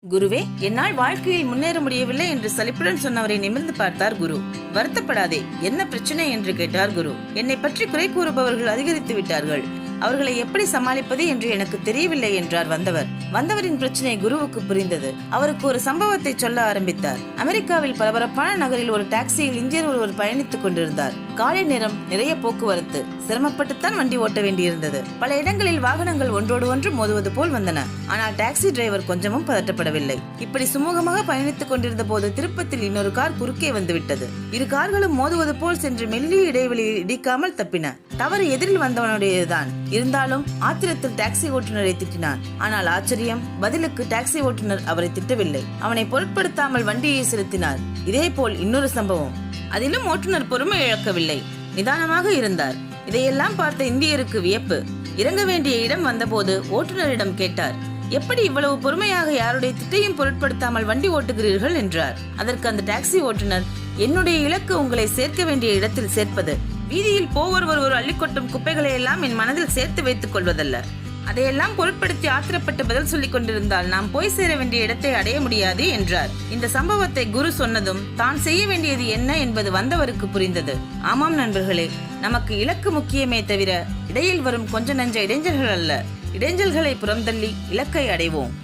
குருவே, என்னால் வாழ்க்கையில் முன்னேற முடியவில்லை என்று சலிப்புடன் சொன்னவரை நிமிர்ந்து பார்த்தார் குரு. வருத்தப்படாதே, என்ன பிரச்சனை என்று கேட்டார் குரு. என்னை பற்றி குறை கூறுபவர்கள் அதிகரித்து விட்டார்கள். அவர்களை எப்படி சமாளிப்பது என்று எனக்கு தெரியவில்லை என்றார் வந்தவரின் பிரச்சனை குருவுக்கு புரிந்தது. அவருக்கு ஒரு சம்பவத்தை சொல்ல ஆரம்பித்தார். அமெரிக்காவில் பரபரப்பான நகரில் ஒரு டாக்ஸியில் இந்தியர் ஒருவர் பயணித்துக் கொண்டிருந்தார். காலை நேரம், நிறைய போக்குவரத்து, சிரமப்பட்டுத்தான் வண்டி ஓட்ட வேண்டியிருந்தது. பல இடங்களில் வாகனங்கள் ஒன்றோடு ஒன்று மோதுவது போல் வந்தன. ஆனால் டாக்ஸி டிரைவர் கொஞ்சமும் பதட்டப்படவில்லை. இப்படி சுமூகமாக பயணித்துக் கொண்டிருந்த போது திருப்பத்தில் இன்னொரு கார் குறுக்கே வந்துவிட்டது. இரு கார்களும் மோதுவது போல் சென்று மெல்லிய இடைவெளியில் இடிக்காமல் தப்பின. தவறு எதிரில் வந்தவனுடையதுதான். இருந்தாலும் ஆத்திரத்தில் டாக்ஸி ஓட்டுநரை திட்டினான். ஆனால் ஆச்சரியம், பதிலுக்கு டாக்ஸி ஓட்டுநர் அவரை திட்டவில்லை. அவனை பொருட்படுத்தாமல் வண்டியை செலுத்தினார். இதே போல் இன்னொரு சம்பவம். அதிலும் ஓட்டுநர் பொறுமை இழக்கவில்லை, நிதானமாக இருந்தார். இதையெல்லாம் பார்த்த இந்தியருக்கு வியப்பு. இறங்க வேண்டிய இடம் வந்தபோது ஓட்டுநரிடம் கேட்டார், எப்படி இவ்வளவு பொறுமையாக யாருடைய திட்டையும் பொருட்படுத்தாமல் வண்டி ஓட்டுகிறீர்கள் என்றார். அதற்கு அந்த டாக்ஸி ஓட்டுநர், என்னுடைய இலக்கு உங்களை சேர்க்க வேண்டிய இடத்தில் சேர்ப்பது. வீதியில் போவர் ஒருவர் அள்ளிக்கொட்டும் குப்பைகளை எல்லாம் என் மனதில் சேர்த்து வைத்துக் கொள்வதல்ல. அதையெல்லாம் பொருட்படுத்தி ஆத்திரப்பட்டு பதில் சொல்லிக் கொண்டிருந்தால் நாம் போய் சேர வேண்டிய இடத்தை அடைய முடியாது என்றார். இந்த சம்பவத்தை குரு சொன்னதும் தான் செய்ய வேண்டியது என்ன என்பது வந்தவருக்கு புரிந்தது. ஆமாம் நண்பர்களே, நமக்கு இலக்கு முக்கியமே தவிர இடையில் வரும் கொஞ்ச நஞ்ச இடைஞ்சல்கள் அல்ல. இடைஞ்சல்களை புறந்தள்ளி இலக்கை அடைவோம்.